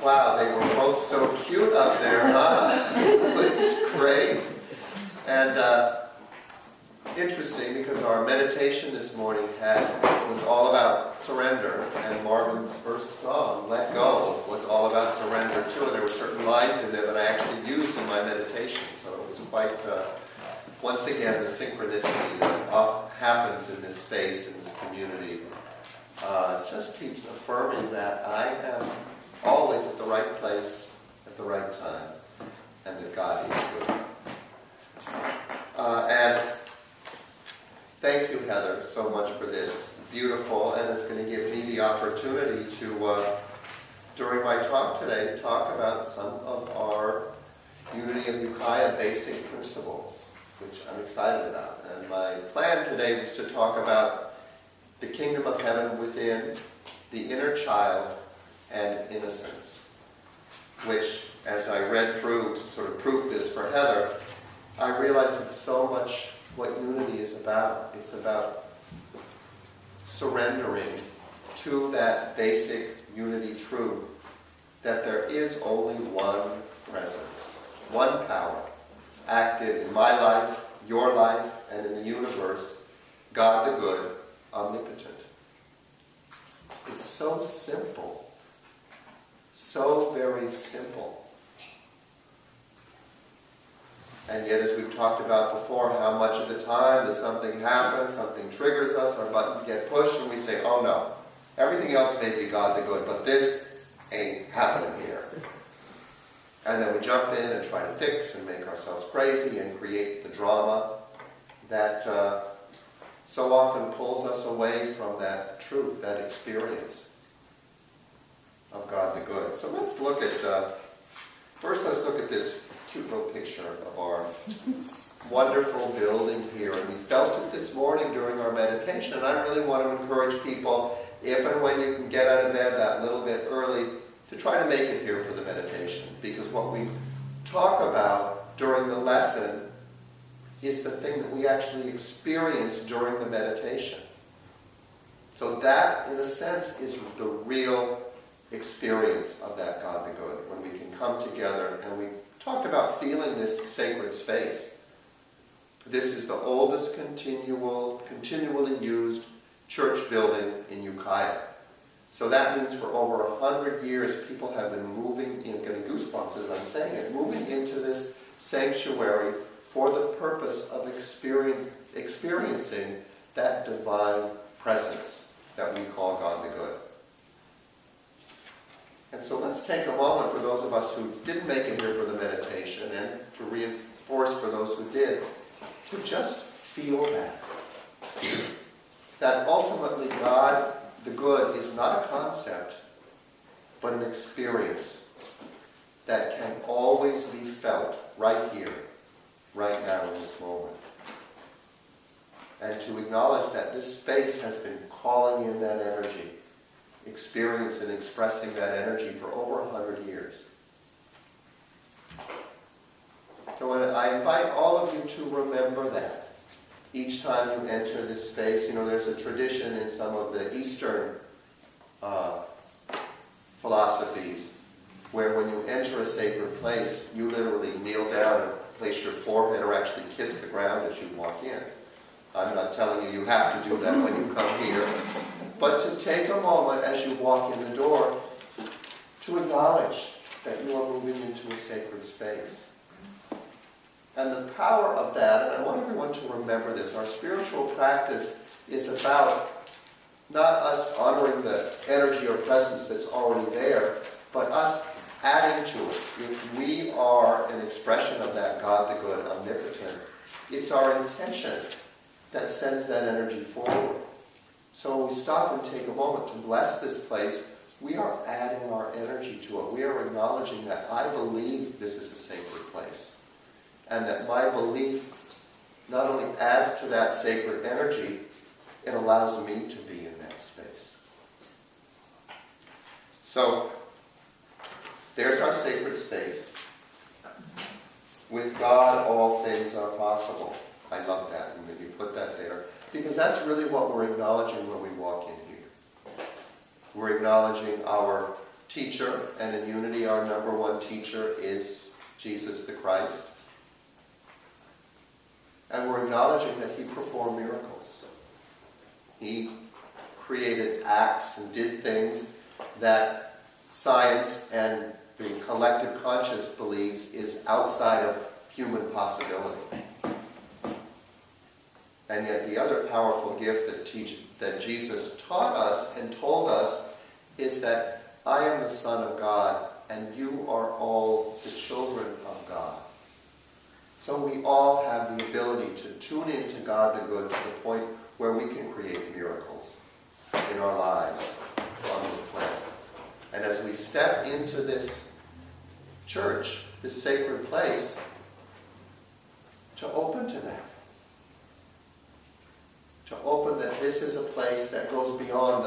Wow, they were both so cute up there, huh? It's great. And interesting, because our meditation this morning was all about surrender, and Marvin's first song, Let Go, was all about surrender too. And there were certain lines in there that I actually used in my meditation, so it was quite, once again, the synchronicity that often happens in this space, in this community, just keeps affirming that I am always at the right place, at the right time, and that God is good. And thank you, Heather, so much for this. Beautiful, and it's going to give me the opportunity to, during my talk today, talk about some of our Unity of Ukiah basic principles, which I'm excited about. And my plan today was to talk about the kingdom of heaven within, the inner child, and innocence, which, as I read through to sort of proof this for Heather, I realized it's so much what unity is about. It's about surrendering to that basic unity truth that there is only one presence, one power, active in my life, your life, and in the universe, God the good, omnipotent. It's so simple. So very simple. And yet, as we've talked about before, how much of the time does something happen, something triggers us, our buttons get pushed, and we say, oh no, everything else may be God the good, but this ain't happening here. And then we jump in and try to fix and make ourselves crazy and create the drama that so often pulls us away from that truth, that experience of God the good. So let's look at, first let's look at this cute little picture of our wonderful building here. And we felt it this morning during our meditation. And I really want to encourage people, if and when you can get out of bed that little bit early, to try to make it here for the meditation. Because what we talk about during the lesson is the thing that we actually experience during the meditation. So that, in a sense, is the real experience of that God the good, when we can come together. And we talked about feeling this sacred space. This is the oldest continually used church building in Ukiah. So that means for over 100 years people have been moving in, getting goosebumps as I'm saying it, moving into this sanctuary for the purpose of experiencing that divine presence that we call God the good. And so let's take a moment for those of us who didn't make it here for the meditation, and to reinforce for those who did, to just feel that. That ultimately God the good is not a concept, but an experience that can always be felt right here, right now in this moment. And to acknowledge that this space has been calling in that energy, experience and expressing that energy for over 100 years. So I invite all of you to remember that. Each time you enter this space, there's a tradition in some of the Eastern philosophies where when you enter a sacred place, you literally kneel down and place your forehead or actually kiss the ground as you walk in. I'm not telling you have to do that when you come here, but to take a moment as you walk in the door to acknowledge that you are moving into a sacred space. And the power of that, and I want everyone to remember this, our spiritual practice is about not us honoring the energy or presence that's already there, but us adding to it. If we are an expression of that God the good, omnipotent, it's our intention that sends that energy forward. So when we stop and take a moment to bless this place, we are adding our energy to it. We are acknowledging that I believe this is a sacred place. And that my belief not only adds to that sacred energy, it allows me to be in that space. So, there's our sacred space. With God, all things are possible. I love that, and that you put that there. Because that's really what we're acknowledging when we walk in here. We're acknowledging our teacher, and in unity our number one teacher is Jesus the Christ. And we're acknowledging that he performed miracles. He created acts and did things that science and the collective conscious believes is outside of human possibility. And yet the other powerful gift that Jesus taught us and told us is that I am the Son of God and you are all the children of God. So we all have the ability to tune into God the good to the point where we can create miracles in our lives on this planet. And as we step into this church, this sacred place, to open to that. To open that this is a place that goes beyond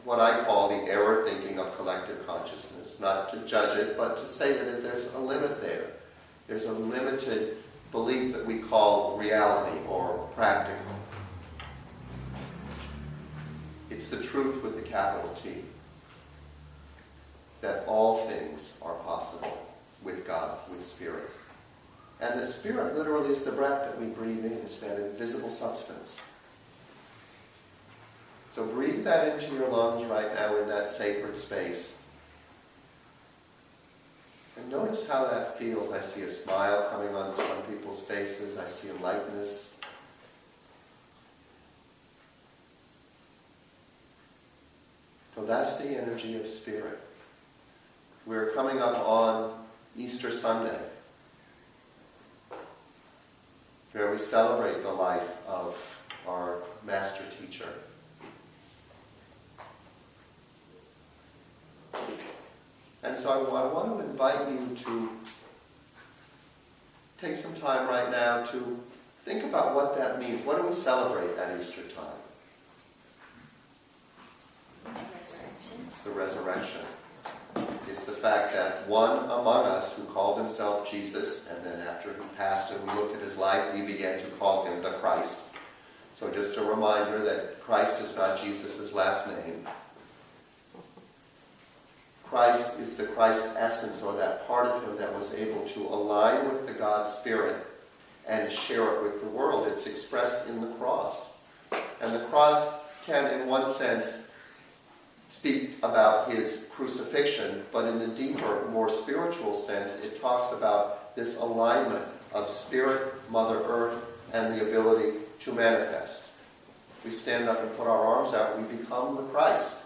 what I call the error thinking of collective consciousness. Not to judge it, but to say that there's a limit there. There's a limited belief that we call reality or practical. It's the truth with the capital T. That all things are possible with God, with Spirit. And that Spirit literally is the breath that we breathe in. It's that invisible substance. So breathe that into your lungs right now in that sacred space. And notice how that feels. I see a smile coming on some people's faces. I see a lightness. So that's the energy of Spirit. We're coming up on Easter Sunday, where we celebrate the life of our master teacher. And so I want to invite you to take some time right now to think about what that means. What do we celebrate at Easter time? Resurrection. It's the resurrection. It's the fact that one among us who called himself Jesus, and then after he passed and we looked at his life, we began to call him the Christ. So just a reminder that Christ is not Jesus' last name. Christ is the Christ essence, or that part of him that was able to align with the God Spirit and share it with the world. It's expressed in the cross. And the cross can, in one sense, speak about his crucifixion, but in the deeper, more spiritual sense, it talks about this alignment of Spirit, Mother Earth, and the ability to manifest. If we stand up and put our arms out, we become the Christ.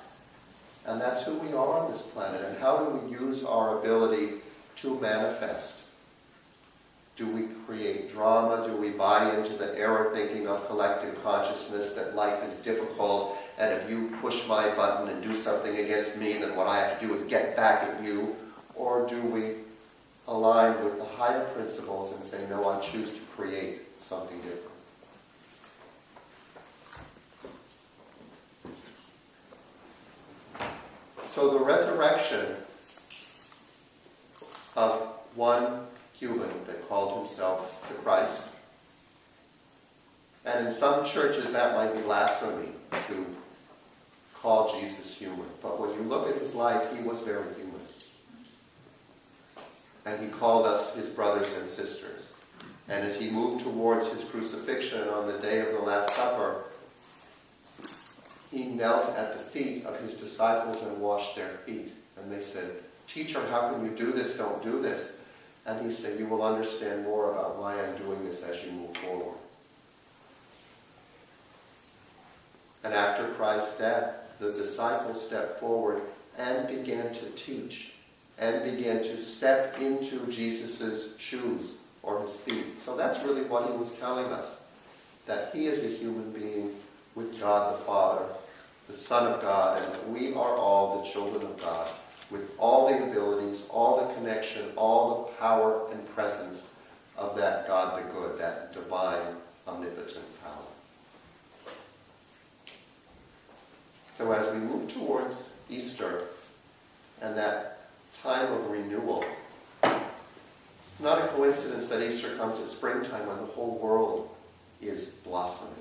And that's who we are on this planet. And how do we use our ability to manifest? Do we create drama? Do we buy into the error thinking of collective consciousness that life is difficult, and if you push my button and do something against me, then what I have to do is get back at you? Or do we align with the higher principles and say, no, I choose to create something different? So the resurrection of one human that called himself the Christ, and in some churches that might be blasphemy to call Jesus human, but when you look at his life, he was very human. And he called us his brothers and sisters. And as he moved towards his crucifixion on the day of the Last Supper, he knelt at the feet of his disciples and washed their feet. And they said, "Teacher, how can you do this? Don't do this." And he said, "You will understand more about why I'm doing this as you move forward." And after Christ's death, the disciples stepped forward and began to teach and began to step into Jesus' shoes or his feet. So that's really what he was telling us, that he is a human being with God the Father, the Son of God, and that we are all the children of God, with all the abilities, all the connection, all the power and presence of that God the Good, that divine, omnipotent power. So as we move towards Easter and that time of renewal, it's not a coincidence that Easter comes at springtime when the whole world is blossoming.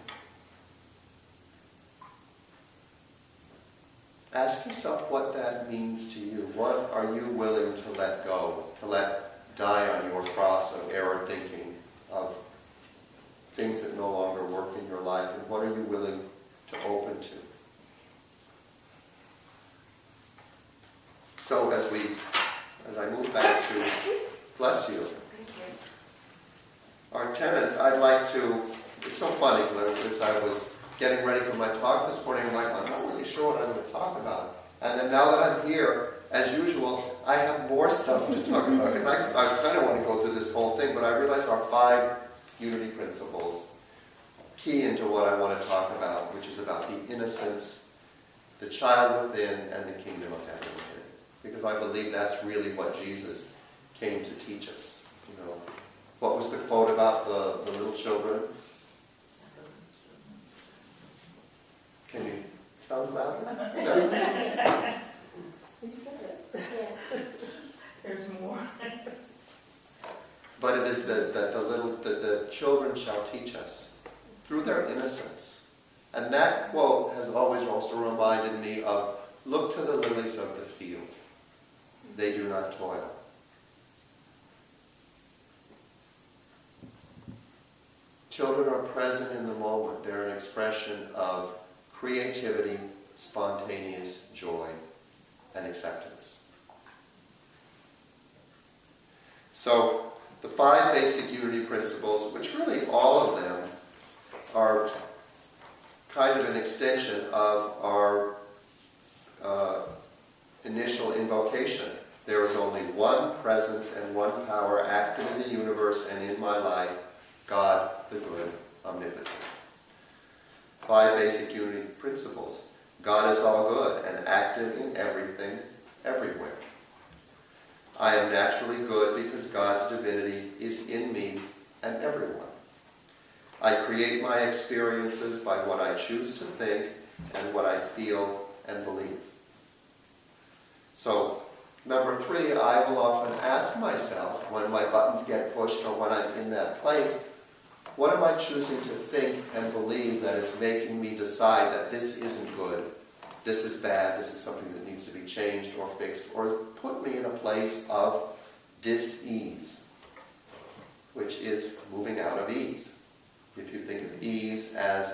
Ask yourself what that means to you. What are you willing to let go, to let die on your cross of error thinking, of things that no longer work in your life, and what are you willing to open to? So as I move back to, bless you, our tenets, I'd like to, it's so funny, because I was getting ready for my talk this morning, I'm like, I'm not really sure what I'm going to talk about. And then now that I'm here, as usual, I have more stuff to talk about, because I kind of want to go through this whole thing, but I realize our 5 unity principles key into what I want to talk about, which is about the innocence, the child within, and the kingdom of heaven within. Because I believe that's really what Jesus came to teach us. You know, what was the quote about the little children? Can you sound louder? No. There's more. But it is that the children shall teach us through their innocence. And that quote has always also reminded me of, look to the lilies of the field. They do not toil. Children are present in the moment. They're an expression of creativity, spontaneous joy, and acceptance. So, the 5 basic unity principles, which really all of them are kind of an extension of our initial invocation. There is only one presence and one power active in the universe and in my life, God the good, omnipotent. 5 basic unity principles. God is all good and active in everything, everywhere. I am naturally good because God's divinity is in me and everyone. I create my experiences by what I choose to think and what I feel and believe. So, number 3, I will often ask myself when my buttons get pushed or when I'm in that place, what am I choosing to think and believe that is making me decide that this isn't good, this is bad, this is something that needs to be changed or fixed, or put me in a place of dis-ease, which is moving out of ease. If you think of ease as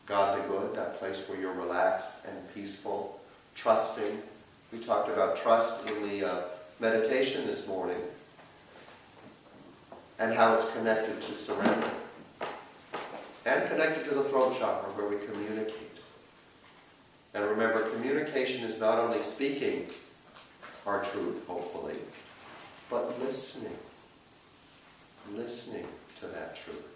God the good, that place where you're relaxed and peaceful, trusting. We talked about trust in the meditation this morning and how it's connected to surrender and connected to the throat chakra where we communicate. And remember, communication is not only speaking our truth, hopefully, but listening to that truth.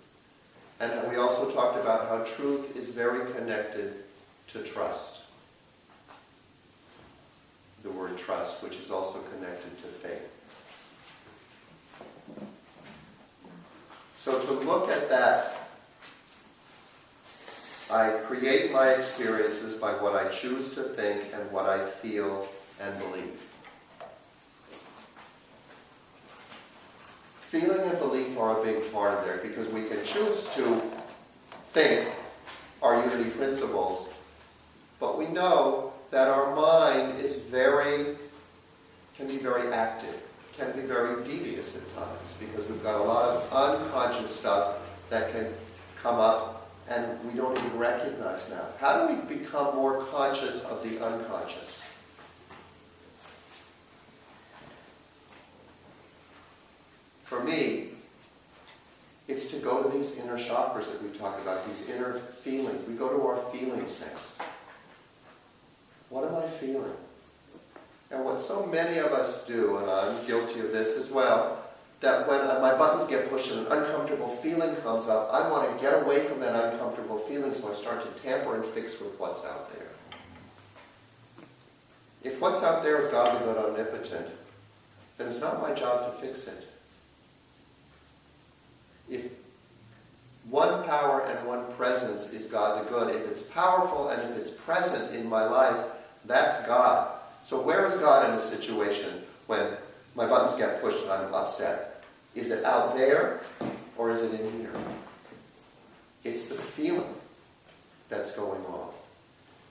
And we also talked about how truth is very connected to trust. The word trust, which is also connected to faith. So to look at that, I create my experiences by what I choose to think and what I feel and believe. Feeling and belief are a big part of there because we can choose to think our unity principles, but we know that our mind can be very active, can be very devious at times because we've got a lot of unconscious stuff that can come up and we don't even recognize now. How do we become more conscious of the unconscious? For me, it's to go to these inner chakras that we talked about, these inner feelings. We go to our feeling sense. What am I feeling? And what so many of us do, and I'm guilty of this as well, that when my buttons get pushed and an uncomfortable feeling comes up, I want to get away from that uncomfortable feeling, so I start to tamper and fix with what's out there. If what's out there is God the good omnipotent, then it's not my job to fix it. If one power and one presence is God the good, if it's powerful and if it's present in my life, that's God. So where is God in a situation when my buttons get pushed and I'm upset? Is it out there or is it in here? It's the feeling that's going on.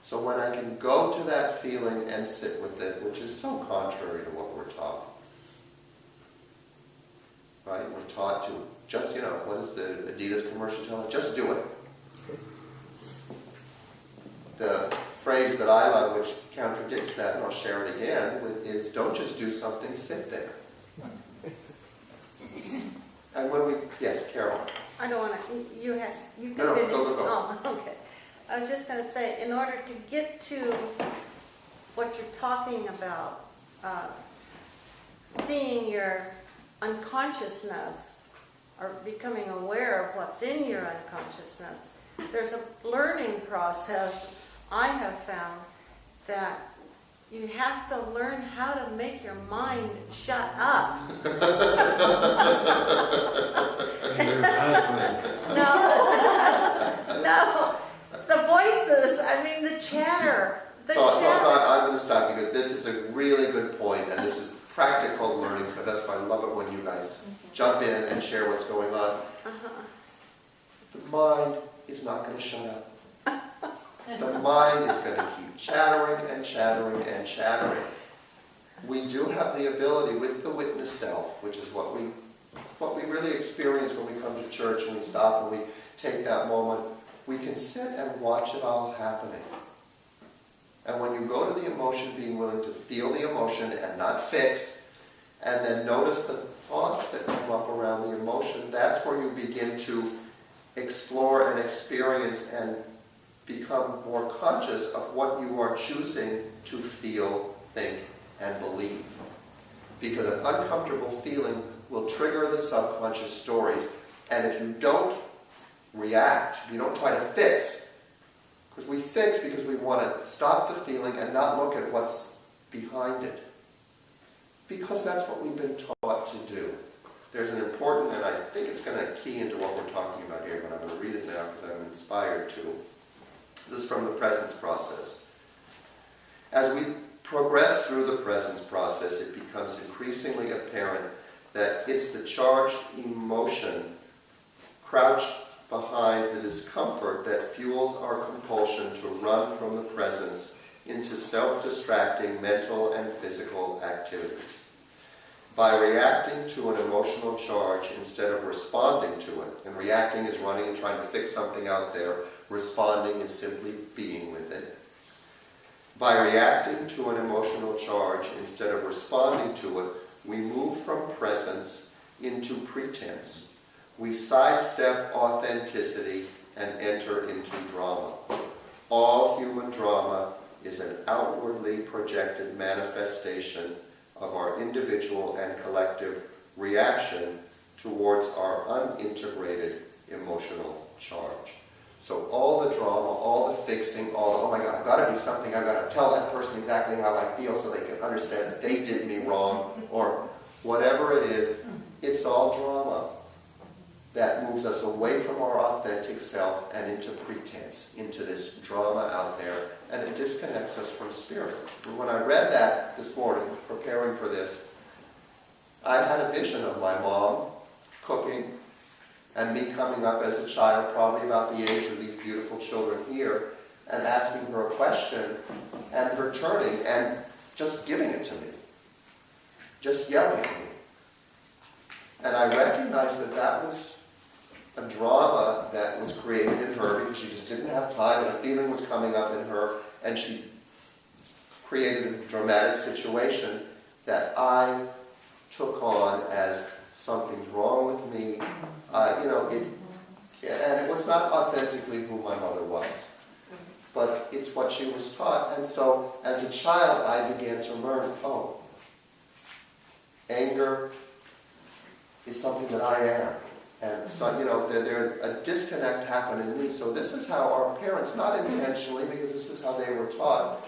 So when I can go to that feeling and sit with it, which is so contrary to what we're taught. Right? We're taught to just, what is the Adidas commercial telling us? Just do it. The phrase that I love, which contradicts that, and I'll share it again, is don't just do something, sit there. And when yes, Carol. I don't want to, you No, finish. go. Oh, okay. I was just going to say, in order to get to what you're talking about, seeing your unconsciousness or becoming aware of what's in your unconsciousness, there's a learning process I have found that you have to learn how to make your mind shut up. No, the voices, the chatter. So I'm going to stop because this is a really good point, and this is practical learning, so that's why I love it when you guys jump in and share what's going on. The mind is not going to shut up. The mind is going to keep chattering and chattering and chattering. We do have the ability with the witness self, which is what we really experience when we come to church and we stop and we take that moment. We can sit and watch it all happening. And when you go to the emotion, being willing to feel the emotion and not fix, and then notice the thoughts that come up around the emotion, that's where you begin to explore and experience and become more conscious of what you are choosing to feel, think, and believe. Because an uncomfortable feeling will trigger the subconscious stories, and if you don't react, you don't try to fix, because we fix because we want to stop the feeling and not look at what's behind it. Because that's what we've been taught to do. There's an important, and I think it's going to key into what we're talking about here, but I'm going to read it now because I'm inspired to. This is from the presence process. As we progress through the presence process, it becomes increasingly apparent that it's the charged emotion crouched behind the discomfort that fuels our compulsion to run from the presence into self-distracting mental and physical activities. By reacting to an emotional charge instead of responding to it, and reacting is running and trying to fix something out there, responding is simply being with it. By reacting to an emotional charge instead of responding to it, we move from presence into pretense. We sidestep authenticity and enter into drama. All human drama is an outwardly projected manifestation of our individual and collective reaction towards our unintegrated emotional charge. So all the drama, all the fixing, all the, oh my God, I've got to do something, I've got to tell that person exactly how I feel so they can understand that they did me wrong, or whatever it is, it's all drama that moves us away from our authentic self and into pretense, into this drama out there, and it disconnects us from spirit. And when I read that this morning, preparing for this, I had a vision of my mom cooking and me coming up as a child, probably about the age of these beautiful children here, and asking her a question, and her turning and just giving it to me, just yelling at me. And I recognized that that was a drama that was created in her because she just didn't have time, and a feeling was coming up in her, and she created a dramatic situation that I took on as something's wrong with me. And it was not authentically who my mother was, but it's what she was taught. And so as a child, I began to learn, oh, anger is something that I am. And so, there a disconnect happened in me. So this is how our parents, not intentionally, because this is how they were taught,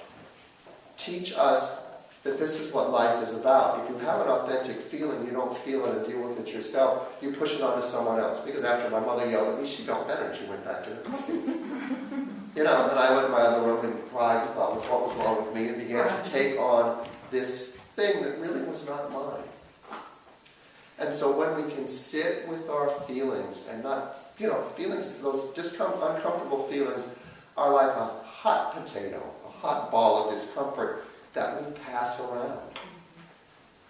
teach us that this is what life is about. If you have an authentic feeling, you don't feel it and deal with it yourself, you push it onto someone else. Because after my mother yelled at me, she felt better and she went back to her cooking. And I went in my other room and cried and thought, what was wrong with me? And began to take on this thing that really was not mine. And so when we can sit with our feelings and not, feelings, those uncomfortable feelings are like a hot potato, a hot ball of discomfort that we pass around.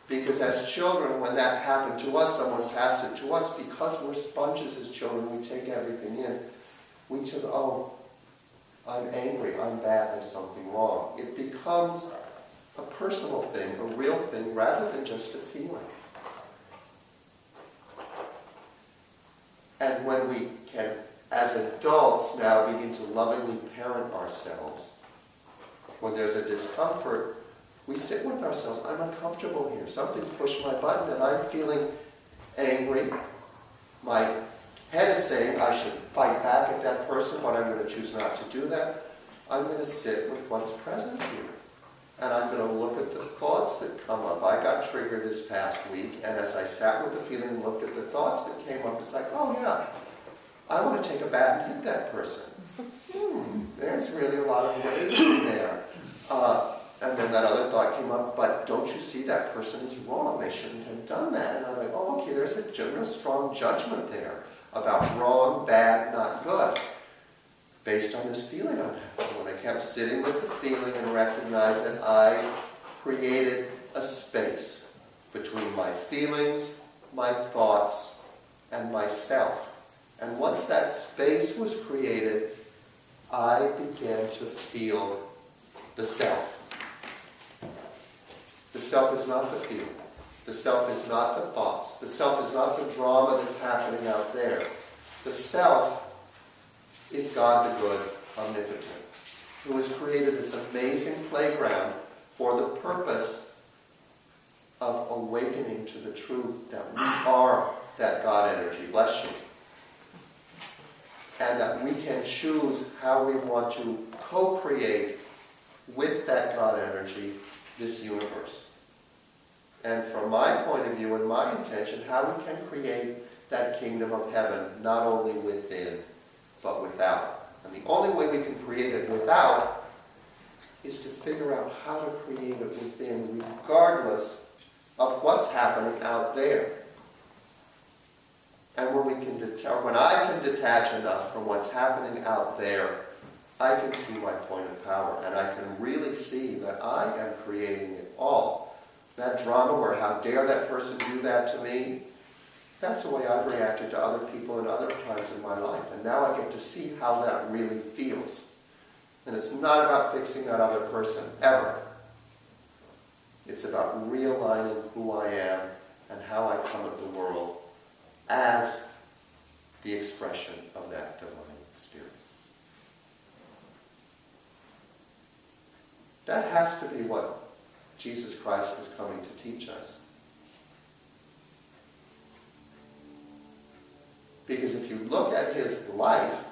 Because as children, when that happened to us, someone passed it to us, because we're sponges as children, we take everything in. We took, oh, I'm angry, I'm bad, there's something wrong. It becomes a personal thing, a real thing, rather than just a feeling. And when we can, as adults now, begin to lovingly parent ourselves, when there's a discomfort, we sit with ourselves. I'm uncomfortable here. Something's pushed my button and I'm feeling angry. My head is saying I should fight back at that person, but I'm going to choose not to do that. I'm going to sit with what's present here. And I'm going to look at the thoughts that come up. I got triggered this past week, and as I sat with the feeling and looked at the thoughts that came up, it's like, oh yeah, I want to take a bat and hit that person. There's really a lot of rage in there. And then that other thought came up, but don't you see that person is wrong? They shouldn't have done that. And I'm like, oh, okay, there's a real strong judgment there about wrong, bad, not good, based on this feeling I'm having. When I kept sitting with the feeling and recognized that I created a space between my feelings, my thoughts, and myself. And once that space was created, I began to feel the self. The self is not the feeling. The self is not the thoughts. The self is not the drama that's happening out there. The self is God the good, omnipotent, who has created this amazing playground for the purpose of awakening to the truth that we are that God energy, bless you, and that we can choose how we want to co-create with that God energy this universe. And from my point of view and my intention, how we can create that kingdom of heaven, not only within, but without. And the only way we can create it without is to figure out how to create it within, regardless of what's happening out there. And when I can detach enough from what's happening out there, I can see my point of power, and I can really see that I am creating it all. That drama where how dare that person do that to me, that's the way I've reacted to other people in other times in my life. And now I get to see how that really feels. And it's not about fixing that other person, ever. It's about realigning who I am and how I come at the world as the expression of that divine spirit. That has to be what Jesus Christ was coming to teach us. Because if you look at his life,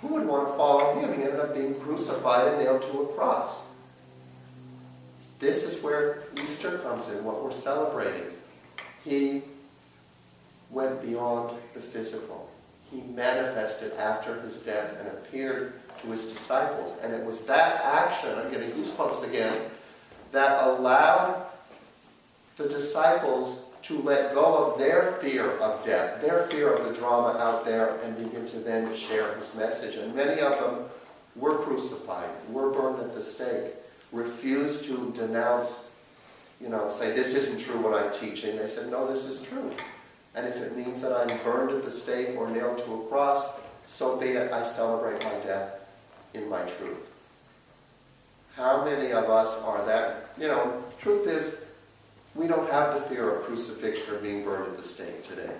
who would want to follow him? He ended up being crucified and nailed to a cross. This is where Easter comes in, what we're celebrating. He went beyond the physical. He manifested after his death and appeared to his disciples. And it was that action, I'm getting goosebumps again, that allowed the disciples to let go of their fear of death, their fear of the drama out there, and begin to then share his message. And many of them were crucified, were burned at the stake, refused to denounce, say, this isn't true what I'm teaching. They said, no, this is true. And if it means that I'm burned at the stake or nailed to a cross, so be it. I celebrate my death in my truth. How many of us are that? The truth is, we don't have the fear of crucifixion or being burned at the stake today.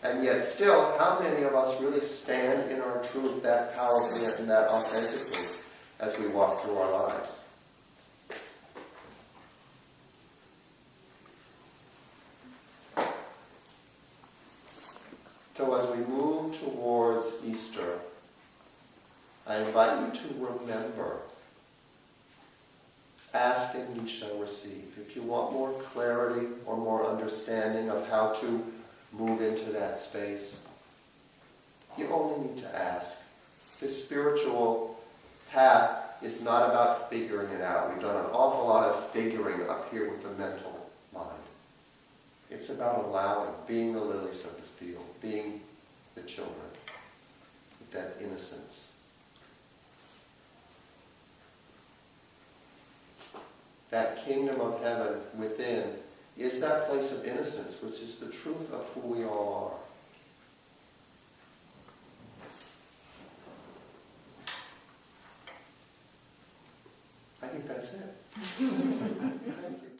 And yet still, how many of us really stand in our truth that powerfully and that authentically as we walk through our lives? So as we move towards Easter, I invite you to remember, ask and you shall receive. If you want more clarity or more understanding of how to move into that space, you only need to ask. This spiritual path is not about figuring it out. We've done an awful lot of figuring up here with the mental mind. It's about allowing, being the lilies of the field, being the children with that innocence. that kingdom of heaven within, is that place of innocence, which is the truth of who we all are. I think that's it. Thank you.